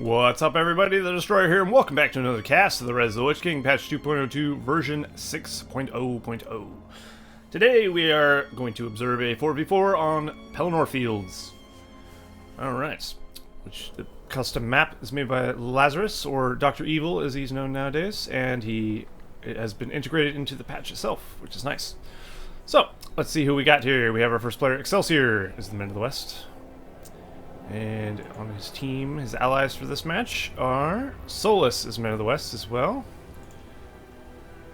What's up, everybody? The Destroyer here, and welcome back to another cast of the Res of the Witch King, patch 2.02, version 6.0.0. Today we are going to observe a 4v4 on Pelennor Fields. Alright, which the custom map is made by Lazarus, or Dr. Evil as he's known nowadays, and it has been integrated into the patch itself, which is nice. So, let's see who we got here. We have our first player, Excelsior, is the Man of the West. And on his team, his allies for this match are Solas is Man of the West as well.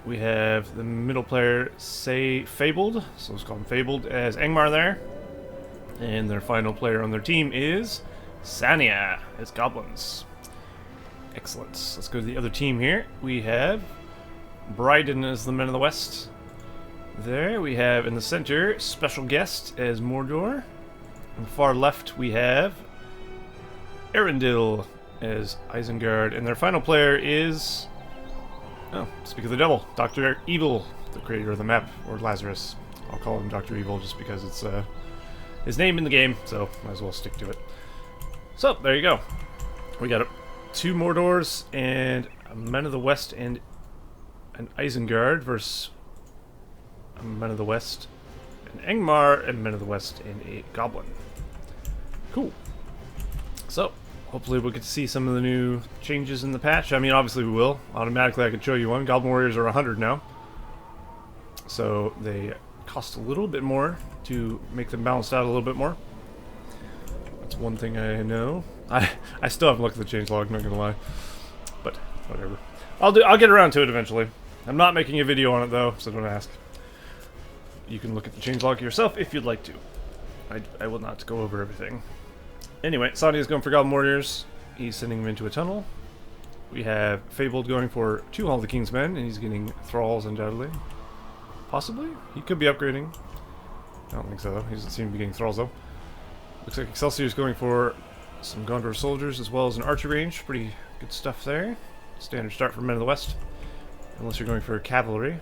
We have the middle player, Fabled, so let's call him Fabled, as Angmar there. And their final player on their team is Sania as Goblins. Excellent. Let's go to the other team here. We have bRydaN as the Man of the West. There we have in the center, Special Guest as Mordor. On the far left, we have Earendil as Isengard, and their final player is, speak of the devil, Dr. Evil, the creator of the map, or Lazarus. I'll call him Dr. Evil just because it's his name in the game, so might as well stick to it. So, there you go. We got two Mordors and a Men of the West and an Isengard versus a Men of the West, an Angmar, and Men of the West, and a Goblin. Cool. So, hopefully we'll get to see some of the new changes in the patch. I mean, obviously we will. Automatically I can show you one. Goblin Warriors are 100 now. So, they cost a little bit more to make them balanced out a little bit more. That's one thing I know. I still haven't looked at the changelog, not gonna lie. But, whatever. I'll get around to it eventually. I'm not making a video on it though, so don't ask. You can look at the changelog yourself if you'd like to. I will not go over everything. Anyway, Sania is going for Goblin Warriors. He's sending them into a tunnel. We have Fabled going for 2 Hall of the King's Men, and he's getting Thralls undoubtedly. Possibly? He could be upgrading. I don't think so though. He doesn't seem to be getting Thralls though. Looks like Excelsior is going for some Gondor soldiers as well as an archer range. Pretty good stuff there. Standard start for Men of the West. Unless you're going for cavalry.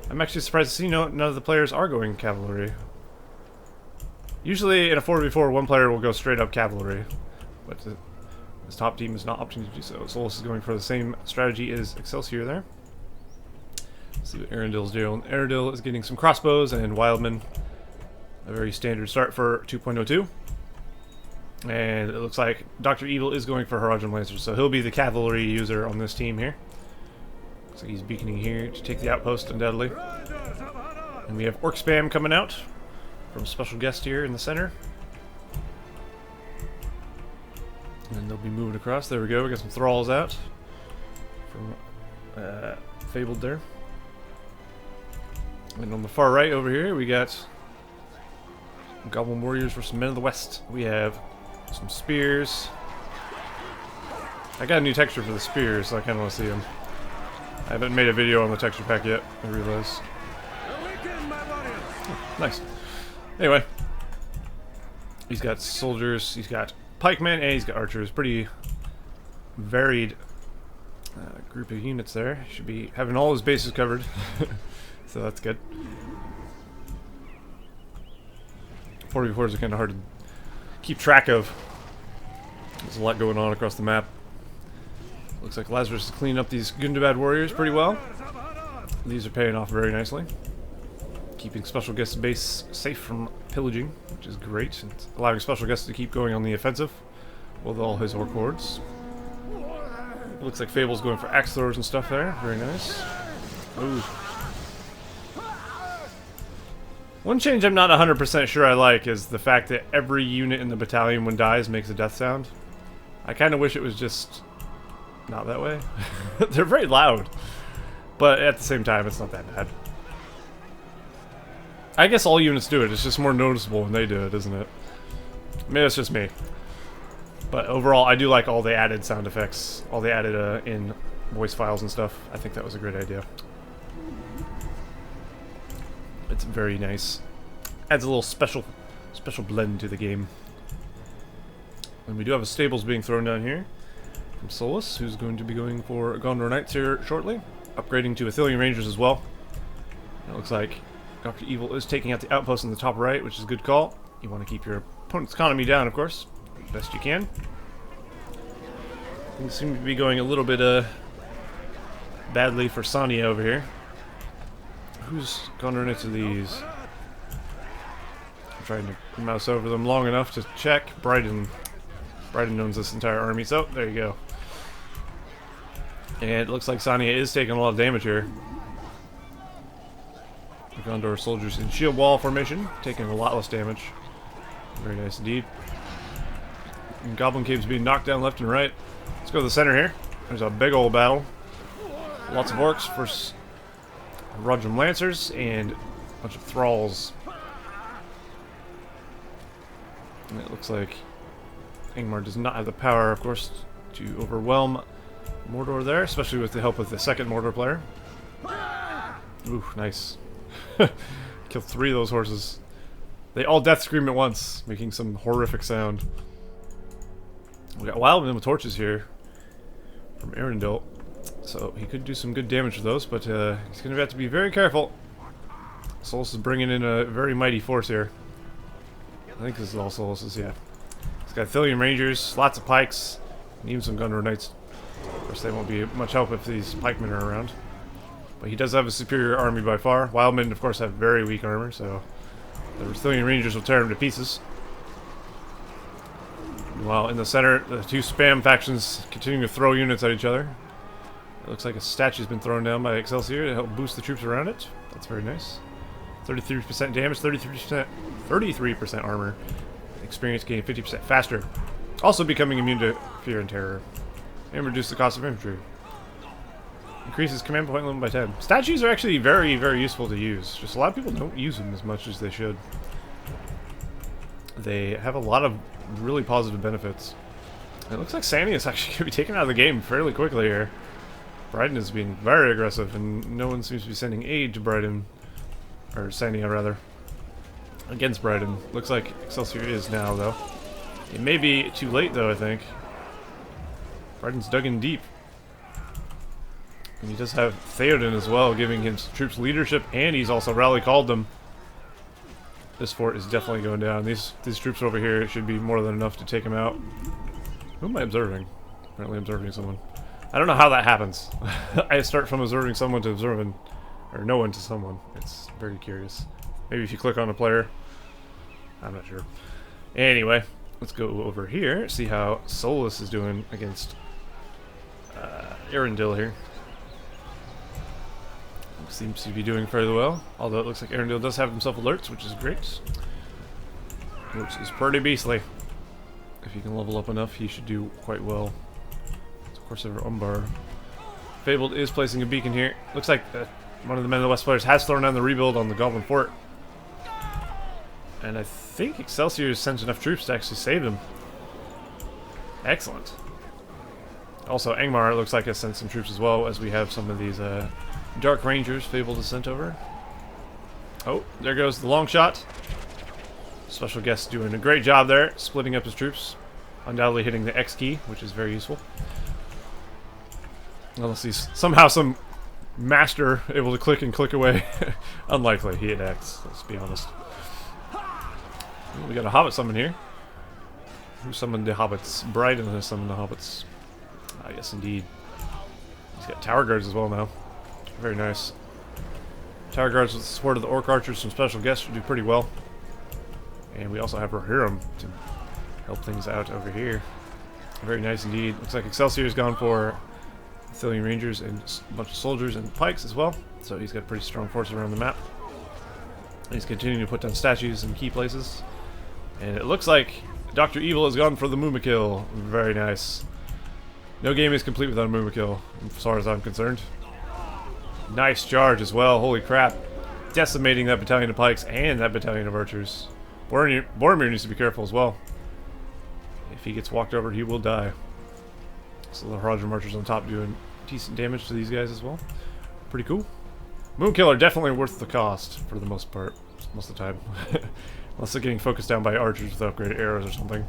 I'm actually surprised to see none of the players are going cavalry. Usually in a 4v4, one player will go straight up cavalry, but this top team is not opting to do so. Solas is going for the same strategy as Excelsior there. Let's see what Earendil's doing. Earendil is getting some crossbows and wildmen. A very standard start for 2.02. And it looks like Dr. Evil is going for Haradrim Lancers, so he'll be the cavalry user on this team here. Looks like he's beaconing here to take the outpost undoubtedly. And we have Orc Spam coming out from Special Guest here in the center. And they'll be moving across. There we go. We got some Thralls out from Fabled there. And on the far right over here, we got Goblin Warriors versus Men of the West. We have some spears. I got a new texture for the spears, so I kind of want to see them. I haven't made a video on the texture pack yet, I realize. Oh, nice. Anyway, he's got soldiers, he's got pikemen, and he's got archers. Pretty varied group of units there. Should be having all his bases covered, so that's good. 4v4s are kind of hard to keep track of. There's a lot going on across the map. Looks like Lazarus is cleaning up these Gundabad warriors pretty well. These are paying off very nicely. Keeping Special Guest's base safe from pillaging, which is great. And allowing Special Guest to keep going on the offensive with all his orc hordes. Looks like Fable's going for axe throwers and stuff there. Very nice. Ooh. One change I'm not 100% sure I like is the fact that every unit in the battalion when dies makes a death sound. I kind of wish it was just not that way. They're very loud, but at the same time it's not that bad. I guess all units do it, it's just more noticeable when they do it, isn't it? Maybe that's just me. But overall, I do like all the added sound effects, all they added in voice files and stuff. I think that was a great idea. It's very nice. Adds a little special blend to the game. And we do have a stables being thrown down here from Solas, who's going to be going for Gondor Knights here shortly. Upgrading to Athelian Rangers as well. It looks like Dr. Evil is taking out the outpost in the top right, which is a good call. You want to keep your opponent's economy down, of course, best you can. Things seem to be going a little bit badly for Sania over here. Who's gone right into these? I'm trying to mouse over them long enough to check. bRydaN owns this entire army, so there you go. And it looks like Sania is taking a lot of damage here. The Gondor soldiers in shield wall formation, taking a lot less damage. Very nice indeed. And Goblin caves being knocked down left and right. Let's go to the center here. There's a big old battle. Lots of orcs versus Rodrum Lancers and a bunch of thralls. And it looks like Ingmar does not have the power, of course, to overwhelm Mordor there, especially with the help of the second Mordor player. Ooh, nice. Killed 3 of those horses. They all death scream at once, making some horrific sound. We got Wildman with torches here from Earendil, so he could do some good damage with those, but he's going to have to be very careful. Solas is bringing in a very mighty force here. I think this is all Solas's, yeah. He's got Thillian Rangers, lots of pikes, and even some Gondor Knights. Of course, they won't be much help if these pikemen are around. But he does have a superior army by far. Wildmen, of course, have very weak armor, so the Thillian Rangers will tear him to pieces. While in the center, the 2 spam factions continue to throw units at each other. It looks like a statue's been thrown down by Excelsior to help boost the troops around it. That's very nice. 33% damage, 33% armor. Experience gain 50% faster. Also becoming immune to fear and terror. And reduce the cost of infantry. Increases command point limit by 10. Statues are actually very, very useful to use. Just a lot of people don't use them as much as they should. They have a lot of really positive benefits. It looks like Sania is actually going to be taken out of the game fairly quickly here. bRydaN is being very aggressive, and no one seems to be sending aid to bRydaN. Or Sania, rather. Against bRydaN. Looks like Excelsior is now, though. It may be too late, though, I think. bRydaN's dug in deep. And he does have Theoden as well, giving him troops leadership, and he's also rally called them. This fort is definitely going down. These troops over here should be more than enough to take him out. Who am I observing? Apparently observing someone. I don't know how that happens. I start from observing someone to observing, or no one to someone. It's very curious. Maybe if you click on a player. I'm not sure. Anyway, let's go over here, see how Solas is doing against Earendil here. Seems to be doing fairly well, although it looks like Earendil does have himself alerts, which is great. Which is pretty beastly. If he can level up enough, he should do quite well. So of course, over Umbar. Fabled is placing a beacon here. Looks like one of the Men of the West players has thrown down the rebuild on the Goblin fort. And I think Excelsior has sent enough troops to actually save him. Excellent. Also, Ingmar looks like has sent some troops as well, as we have some of these Dark Rangers Fabled is sent over. Oh, there goes the long shot. Special guest doing a great job there, splitting up his troops. Undoubtedly hitting the X key, which is very useful. Unless he's somehow some master able to click and click away. Unlikely, he hit X, let's be honest. We got a Hobbit summon here. Who summoned the Hobbits? bRydaN has summoned the Hobbits. Ah, yes, indeed. He's got Tower Guards as well now. Very nice. Tower Guards with the support of the Orc Archers from Special Guests should do pretty well. And we also have Rohirrim to help things out over here. Very nice indeed. Looks like Excelsior's gone for Thillian Rangers and a bunch of soldiers and pikes as well. So he's got a pretty strong force around the map. And he's continuing to put down statues in key places. And it looks like Dr. Evil has gone for the Mumakil. Very nice. No game is complete without a Mumakil, as far as I'm concerned. Nice charge as well, holy crap. Decimating that battalion of pikes and that battalion of archers. Boromir needs to be careful as well. If he gets walked over, he will die. So the Rodrum archers on top doing decent damage to these guys as well. Pretty cool. Moonkiller definitely worth the cost for the most part, most of the time. Unless they're getting focused down by archers with upgraded arrows or something.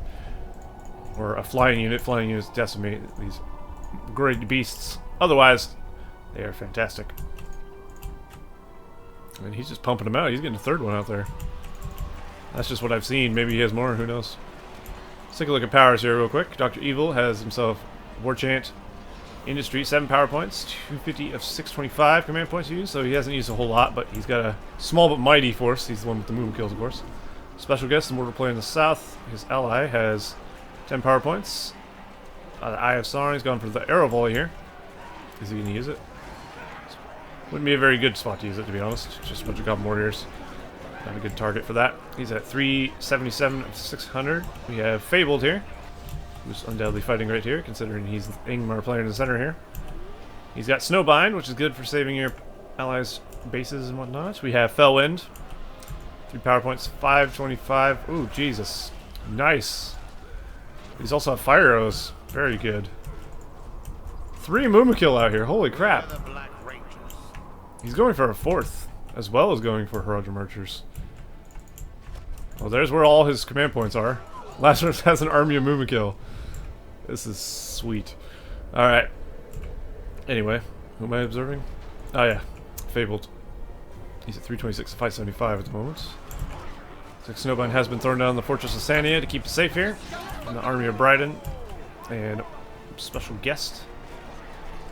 Or a flying unit. Flying units decimate these great beasts. Otherwise, they are fantastic. I mean, he's just pumping them out. He's getting a third one out there. That's just what I've seen. Maybe he has more. Who knows? Let's take a look at powers here real quick. Dr. Evil has himself War Chant. Industry, 7 power points, 250 of 625 command points used, so he hasn't used a whole lot, but he's got a small but mighty force. He's the one with the movement kills, of course. Special guest, the Mordor player in the south. His ally has 10 power points. The Eye of Sauron, he's gone for the arrow volley here. Is he going to use it? Wouldn't be a very good spot to use it, to be honest. Just a bunch of Goblin Warriors. Not a good target for that. He's at 377 of 600. We have Fabled here, who's undoubtedly fighting right here, considering he's the Ingmar player in the center here. He's got Snowbind, which is good for saving your allies' bases and whatnot. We have Fellwind, 3 power points, 525. Ooh, Jesus. Nice. He's also have Fire Arrows. Very good. 3 Mumakil out here. Holy crap. He's going for a 4th, as well as going for Haradrim Archers. Well, there's where all his command points are. Lazarus has an army of Mumakil. This is sweet. Alright. Anyway, who am I observing? Oh yeah, Fabled. He's at 326 to 575 at the moment. Looks like Snowbind has been thrown down the Fortress of Sania to keep it safe here. And the army of bRydaN. And special guest.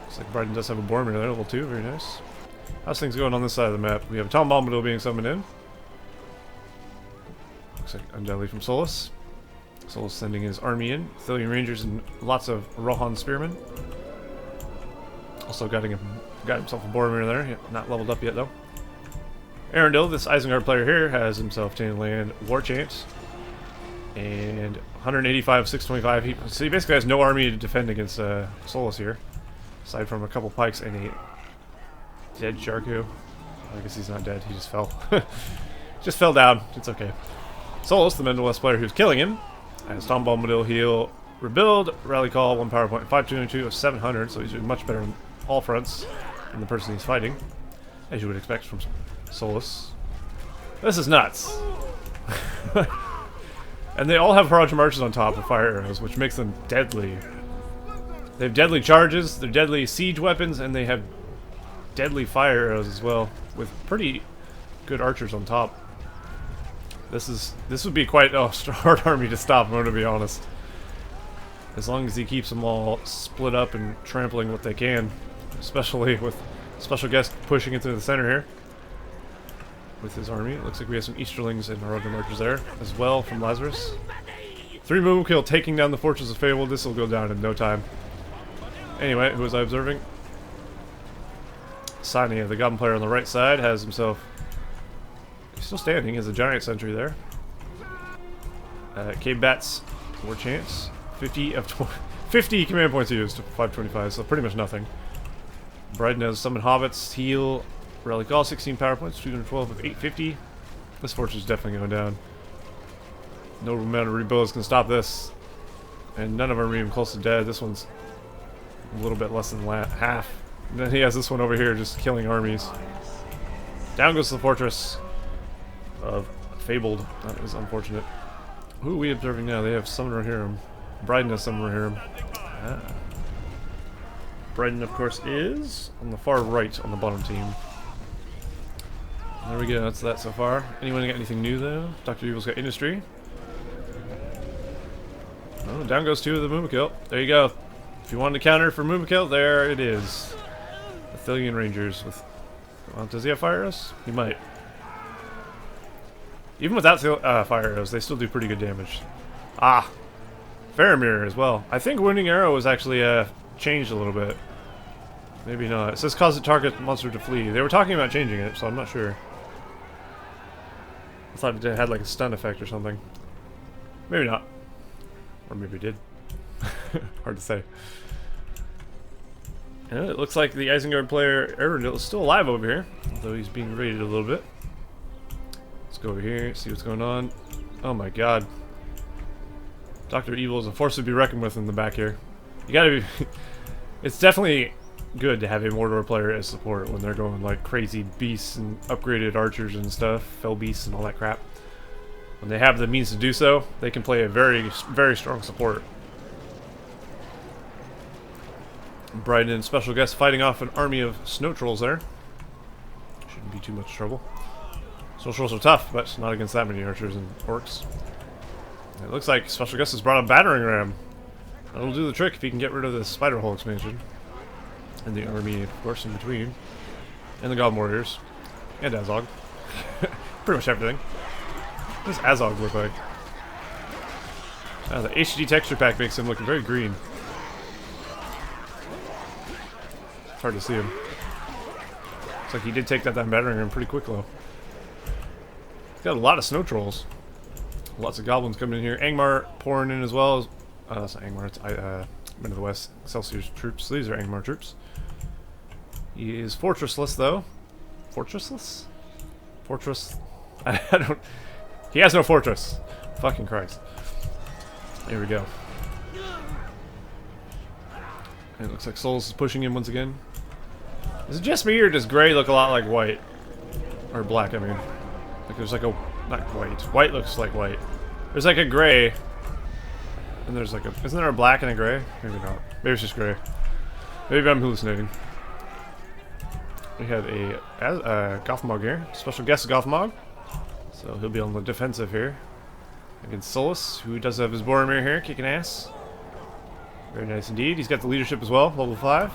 Looks like bRydaN does have a Boromir there, level 2, very nice. How's things going on this side of the map? We have a Tom Bombadil being summoned in. Looks like undoubtedly from Solas. Solas sending his army in, Thillian Rangers and lots of Rohan Spearmen. Also got himself a Boromir there, not leveled up yet though. Earendil, this Isengard player here, has himself Tainted Land War Chant. And 185, 625. So he basically has no army to defend against Solas here. Aside from a couple pikes and a dead SpecialGue. I guess he's not dead, he just fell. Just fell down, it's okay. Solas, the Mendelwest player who's killing him, has Tom Bombadil heal, rebuild, rally call, 1 power point, 522 of 700, so he's doing much better on all fronts than the person he's fighting, as you would expect from Solas. This is nuts. And they all have Haradrim Archers on top of fire arrows, which makes them deadly. They have deadly charges, they're deadly siege weapons, and they have deadly fire arrows as well, with pretty good archers on top. This would be quite a hard army to stop, I'm going to be honest. As long as he keeps them all split up and trampling what they can, especially with special guest pushing into the center here with his army. It looks like we have some Easterlings and Haradrim Archers there as well from Lazarus. 3 Mumakil taking down the Fortress of Fabled. This will go down in no time. Anyway, who was I observing? Sania, the Goblin player on the right side, has himself... He's still standing, has a giant sentry there. Cave Bats, War Chance. 50 command points used, 525, so pretty much nothing. bRydaN has summon hobbits, heal, relic all, 16 power points, 212 of 850. This fortress is definitely going down. No amount of rebuilds can stop this. And none of them are even close to dead. This one's a little bit less than half. And then he has this one over here just killing armies. Down goes the fortress of Fabled. That is unfortunate. Who are we observing now? They have Summoner Hiram. bRydaN has Summoner Hiram. bRydaN, of course, is on the far right on the bottom team. There we go, that's that so far. Anyone got anything new though? Dr. Evil's got Industry. Oh, down goes 2 of the Mumakil. There you go. If you wanted to counter for Mumakil, there it is. The Thillian Rangers with... Well, does he have fire arrows? He might. Even without fire arrows, they still do pretty good damage. Ah! Faramir as well. I think Wounding Arrow was actually changed a little bit. Maybe not. It says cause the target monster to flee. They were talking about changing it, so I'm not sure. I thought it had like a stun effect or something. Maybe not. Or maybe it did. Hard to say. And it looks like the Isengard player Earendil is still alive over here, although he's being raided a little bit. Let's go over here, see what's going on. Oh my god. Dr. Evil is a force to be reckoned with in the back here. You gotta be... It's definitely good to have a Mordor player as support when they're going like crazy beasts and upgraded archers and stuff, fell beasts and all that crap. When they have the means to do so, they can play a very, very strong support. bRydaN special guest fighting off an army of snow trolls there. Shouldn't be too much trouble. Snow trolls are tough, but not against that many archers and orcs. It looks like special guest has brought a battering ram. That'll do the trick if you can get rid of the Spider Hole expansion. And the army, of course, in between. And the Goblin Warriors. And Azog. Pretty much everything. What does Azog look like? The HD texture pack makes him look very green. It's hard to see him. Looks like he did take that down battering ram pretty quick though. He's got a lot of snow trolls. Lots of goblins coming in here. Angmar pouring in as well. That's not Angmar, it's Men of the West. Excelsior's troops. These are Angmar troops. He is fortressless though. Fortressless? Fortress? I don't... He has no fortress. Fucking Christ. Here we go. And it looks like Solas is pushing him once again. Is it just me or does gray look a lot like white? Or black, I mean. Like there's like a... Not white. White looks like white. There's like a gray. And there's like a... Isn't there a black and a gray? Maybe not. Maybe it's just gray. Maybe I'm hallucinating. We have a Gothmog here. Special guest Gothmog. So he'll be on the defensive here. Against Solas, who does have his Boromir here, kicking ass. Very nice indeed. He's got the leadership as well, level 5.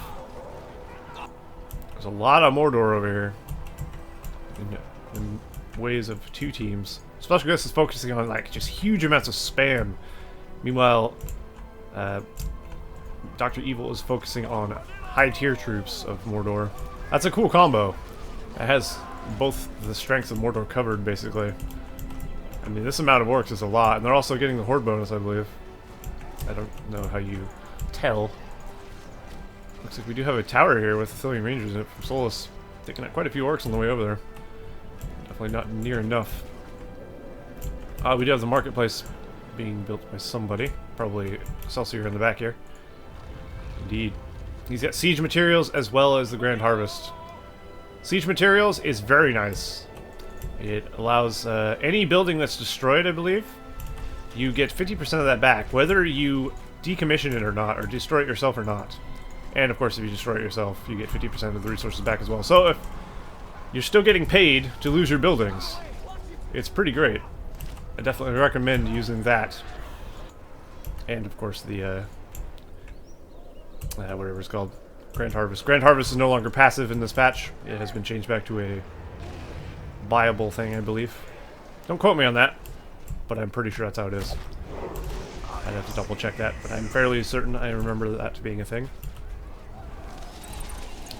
There's a lot of Mordor over here. In ways of 2 teams. Special guest is focusing on like just huge amounts of spam. Meanwhile, Dr. Evil is focusing on high tier troops of Mordor. That's a cool combo. It has both the strengths of Mordor covered, basically. I mean, this amount of orcs is a lot, and they're also getting the horde bonus, I believe. I don't know how you tell. Looks like we do have a tower here with Athelian Rangers in it from Solas. Taking out quite a few orcs on the way over there. Definitely not near enough. We do have the marketplace being built by somebody. Probably Excelsior in the back here. Indeed. He's got siege materials as well as the Grand Harvest. Siege materials is very nice. It allows any building that's destroyed, I believe, you get 50% of that back, whether you decommission it or not, or destroy it yourself or not. And of course, if you destroy it yourself, you get 50% of the resources back as well. So if you're still getting paid to lose your buildings, it's pretty great. I definitely recommend using that. And of course, the whatever it's called, Grand Harvest. Grand Harvest is no longer passive in this patch. It has been changed back to a buyable thing, I believe. Don't quote me on that, but I'm pretty sure that's how it is. I'd have to double check that, but I'm fairly certain I remember that being a thing.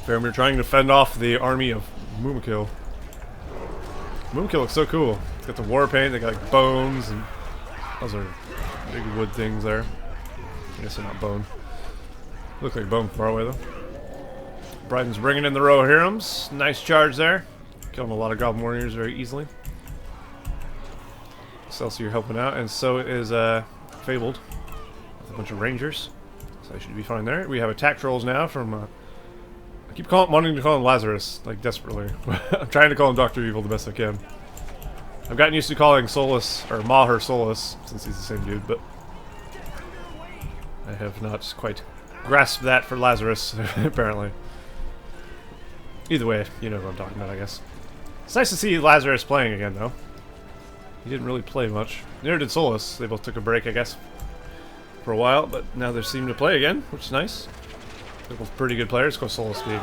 Faramir trying to fend off the army of Mumakil. Mumakil looks so cool. It's got the war paint, they got like bones, and those are big wood things there. I guess they're not bone. Look like bone far away though. bRydaN's bringing in the Rohirrims. Nice charge there. Killing a lot of Goblin Warriors very easily. Excelsior helping out, and so is Fabled with a bunch of Rangers. So they should be fine there. We have attack trolls now from... I keep wanting to call him Lazarus, like desperately. I'm trying to call him Dr. Evil the best I can. I've gotten used to calling Solas, or Maher Solas, since he's the same dude, but I have not quite grasped that for Lazarus, apparently. Either way, you know what I'm talking about, I guess. It's nice to see Lazarus playing again, though. He didn't really play much. Neither did Solas. They both took a break, I guess, for a while, but now they seem to play again, which is nice. They're both pretty good players, of course Solas being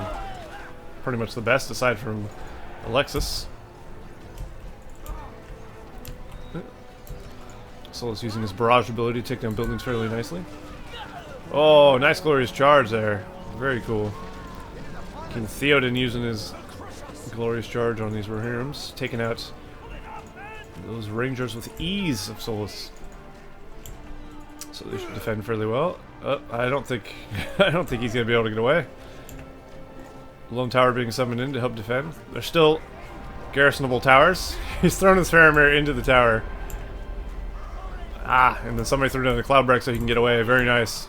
pretty much the best, aside from Alexis. Solas using his barrage ability to take down buildings fairly nicely. Oh, nice glorious charge there. Very cool. King Theoden using his glorious charge on these Rohirrims, taking out those Rangers with ease of Solas. So they should defend fairly well. I don't think he's gonna be able to get away. Lone Tower being summoned in to help defend. They're still garrisonable towers. He's thrown his Faramir into the tower. And then somebody threw down the cloud break so he can get away. Very nice.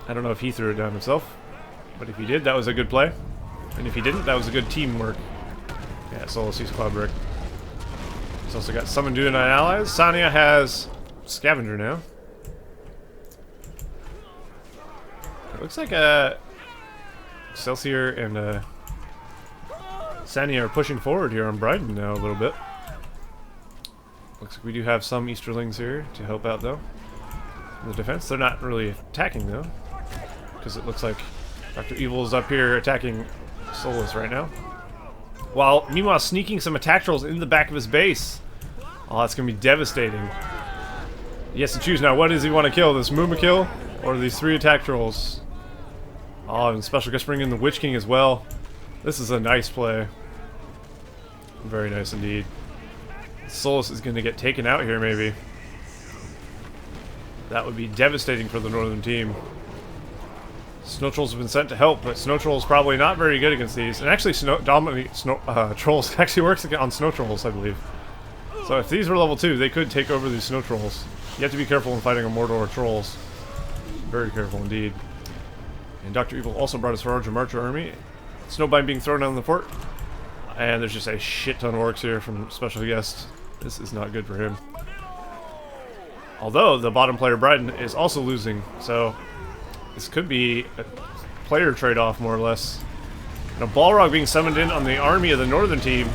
I don't know if he threw it down himself, but if he did, that was a good play. And if he didn't, that was a good teamwork. Yeah, Solas used cloud break. He's also got Summon Dunedain allies. Sania has Scavenger now. It looks like Excelsior and Sania are pushing forward here on bRydaN now a little bit. Looks like we do have some Easterlings here to help out, though. the defense. They're not really attacking though, because it looks like Dr. Evil is up here attacking Solas right now. While meanwhile sneaking some attack trolls in the back of his base. Oh, that's gonna be devastating. He has to choose now. What does he want to kill? This Mooma kill or these 3 attack trolls? Oh, and Special Guest bringing in the Witch King as well. This is a nice play. Very nice indeed. Solas is going to get taken out here, maybe. That would be devastating for the northern team. Snow Trolls have been sent to help, but Snow Trolls probably not very good against these. And actually, Trolls actually works on Snow Trolls, I believe. So if these were level 2, they could take over these Snow Trolls. You have to be careful when fighting a Mordor Trolls. Very careful indeed. And Dr. Evil also brought his large Marcher army. Snowbind being thrown down the fort. And there's just a shit ton of orcs here from Special Guest. This is not good for him. Although the bottom player bRydaN is also losing, so this could be a player trade-off more or less. And a Balrog being summoned in on the army of the northern team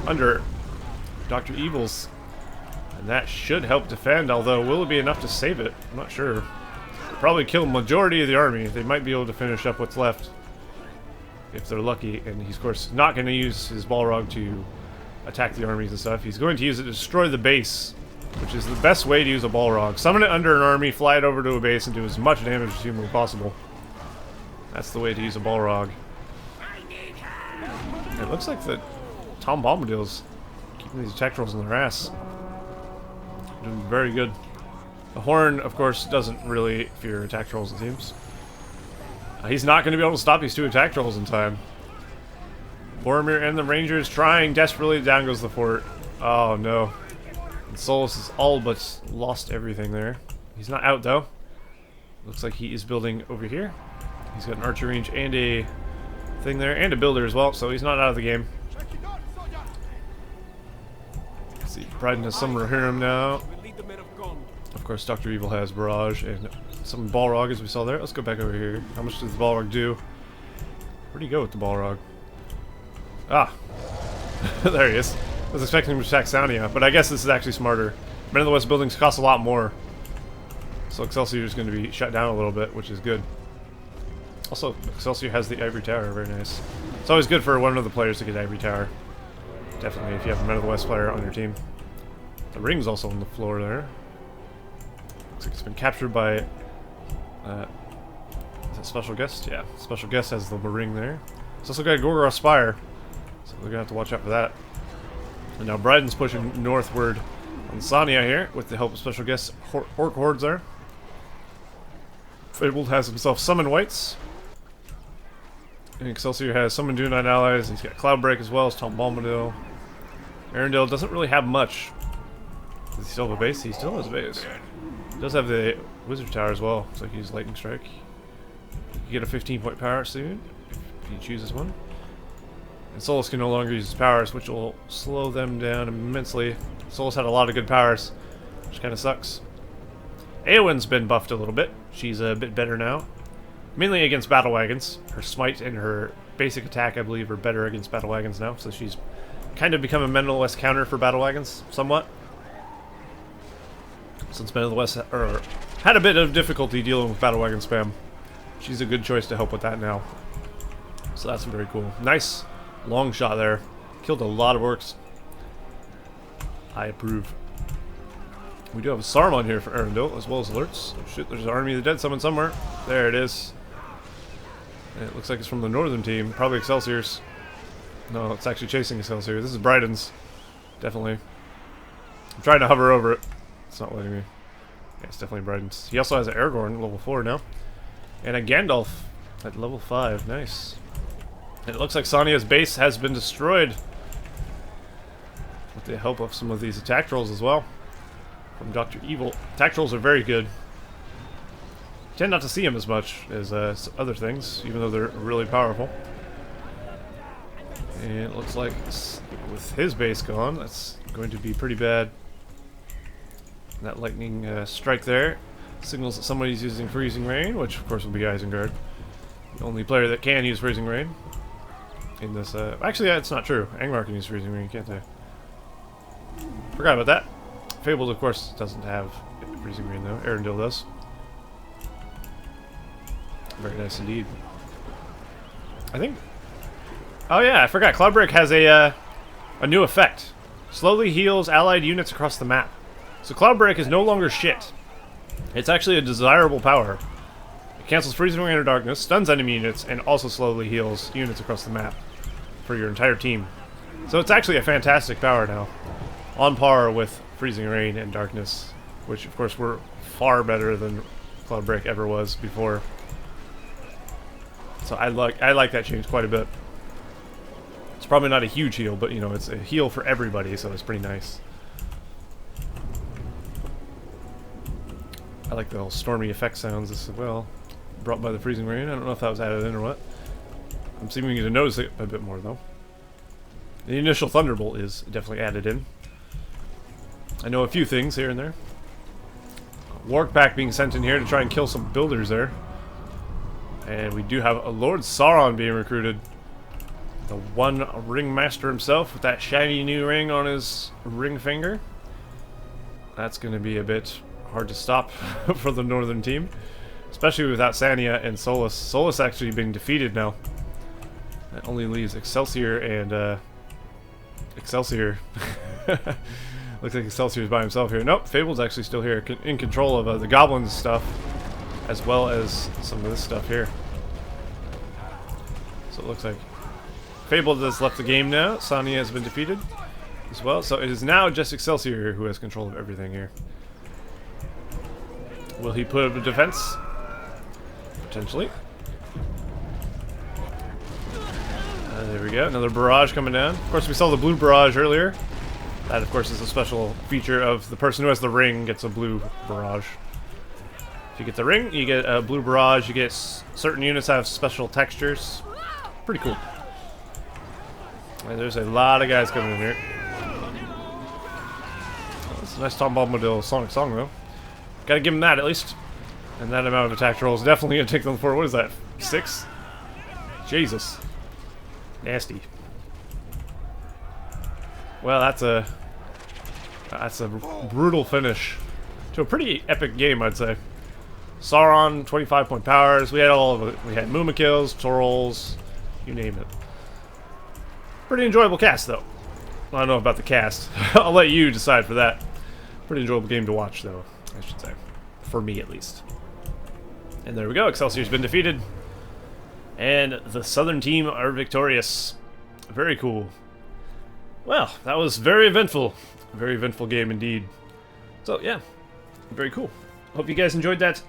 under Dr. Evil's. And that should help defend, although will it be enough to save it? I'm not sure. They'll probably kill a majority of the army. They might be able to finish up what's left if they're lucky, and he's of course not going to use his Balrog to attack the armies and stuff. He's going to use it to destroy the base, which is the best way to use a Balrog. Summon it under an army, fly it over to a base, and do as much damage as humanly possible. That's the way to use a Balrog. It looks like the Tom Bombadil's keeping these attack trolls in their ass. Doing very good. The Horn, of course, doesn't really fear attack trolls, it seems. He's not going to be able to stop these 2 attack trolls in time. Boromir and the Rangers trying desperately. Down goes the fort. Oh no. And Solas is all but lost everything there. He's not out though. Looks like he is building over here. He's got an archer range and a thing there, and a builder as well, so he's not out of the game. Let's see, bRydaN has some Rohirrim now. Of course, Dr. Evil has Barrage and some Balrog, as we saw there. Let's go back over here. How much does the Balrog do? Where'd he go with the Balrog? Ah! There he is. I was expecting him to attack Sania, but I guess this is actually smarter. Men of the West buildings cost a lot more. So Excelsior is going to be shut down a little bit, which is good. Also, Excelsior has the Ivory Tower, very nice. It's always good for one of the players to get Ivory Tower. Definitely, if you have a Men of the West player on your team. The ring's also on the floor there. Looks like it's been captured by... is that Special Guest? Yeah, Special Guest has the ring there. It's also got a Gorgoroth Spire, so we're gonna have to watch out for that. And now bRydaN's pushing northward on Sania here with the help of Special Guest Orc Hordes there. Fabled has himself Summon Whites. And Excelsior has Summon Dunedain allies. He's got Cloudbreak as well as Tom Bombadil. Earendil doesn't really have much. Does he still have a base? He still has a base. He does have the Wizard Tower as well. Looks like he uses Lightning Strike. You get a 15-point power soon, if he chooses one. And Solas can no longer use his powers, which will slow them down immensely. Solas had a lot of good powers, which kind of sucks. Eowyn's been buffed a little bit. She's a bit better now. Mainly against battle wagons. Her smite and her basic attack, I believe, are better against battle wagons now. So she's kind of become a Men of the West counter for battle wagons, somewhat. Since Men of the West had a bit of difficulty dealing with battle wagon spam. She's a good choice to help with that now. So that's very cool. Nice long shot there. Killed a lot of orcs. I approve. We do have a Saruman here for Earendil, as well as alerts. Oh shit, there's an Army of the Dead summoned somewhere. There it is. And it looks like it's from the northern team. Probably Excelsior's. No, it's actually chasing Excelsior. This is bRydaN's. Definitely. I'm trying to hover over it. It's not letting me. Yeah, it's definitely bRydaN's. He also has an Aragorn, level 4 now. And a Gandalf at level 5. Nice. And it looks like Sania's base has been destroyed. With the help of some of these attack trolls as well. From Dr. Evil. Attack trolls are very good. Tend not to see them as much as other things, even though they're really powerful. And it looks like with his base gone, that's going to be pretty bad. And that lightning strike there signals that somebody's using Freezing Rain, which of course will be Isengard. The only player that can use Freezing Rain. In this, actually, yeah, it's not true. Angmar can use Freezing Rain, can't they? Forgot about that. Fabled, of course, doesn't have Freezing Rain though. Earendil does. Very nice indeed. I think... Oh yeah, I forgot. Cloudbreak has a new effect. Slowly heals allied units across the map. So Cloudbreak is no longer shit. It's actually a desirable power. It cancels freezing rain or darkness, stuns enemy units, and also slowly heals units across the map for your entire team. So it's actually a fantastic power now. On par with freezing rain and darkness, which of course were far better than Cloudbreak ever was before. So I like that change quite a bit. It's probably not a huge heal, but you know, it's a heal for everybody, so it's pretty nice. I like the little stormy effect sounds as well, brought by the freezing rain. I don't know if that was added in or what. I'm seeming to notice it a bit more though. The initial Thunderbolt is definitely added in. I know a few things here and there. Warg Pack being sent in here to try and kill some builders there. And we do have a Lord Sauron being recruited. The one ringmaster himself with that shiny new ring on his ring finger. That's going to be a bit hard to stop for the northern team. Especially without Sania and Solas. Solas actually being defeated now. That only leaves Excelsior and Excelsior. Looks like Excelsior's by himself here. Nope, Fabled's actually still here, in control of the Goblins stuff, as well as some of this stuff here. So it looks like Fabled has left the game now. Sania has been defeated as well. So it is now just Excelsior who has control of everything here. Will he put up a defense? Potentially. There we go, another barrage coming down. Of course, we saw the blue barrage earlier. That, of course, is a special feature of the person who has the ring gets a blue barrage. If you get the ring, you get a blue barrage. You get certain units have special textures. Pretty cool. And there's a lot of guys coming in here. Oh, that's a nice Tom Bombadil Sonic song, though. Gotta give him that, at least. And that amount of attack rolls is definitely gonna take them for, what is that, 6? Jesus. Nasty. Well, that's a brutal finish to a pretty epic game, I'd say. Sauron, 25-point powers. We had all of it. We had Muma kills, Torals, you name it. Pretty enjoyable cast, though. I don't know about the cast. I'll let you decide for that. Pretty enjoyable game to watch, though, I should say. For me, at least. And there we go. Excelsior's been defeated. And the southern team are victorious. Very cool. Well, that was very eventful. A very eventful game indeed. So, yeah. Very cool. Hope you guys enjoyed that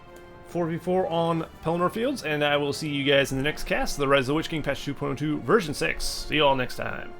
4v4 on Pelennor Fields, and I will see you guys in the next cast, the Rise of the Witch King patch 2.02 version 6. See you all next time.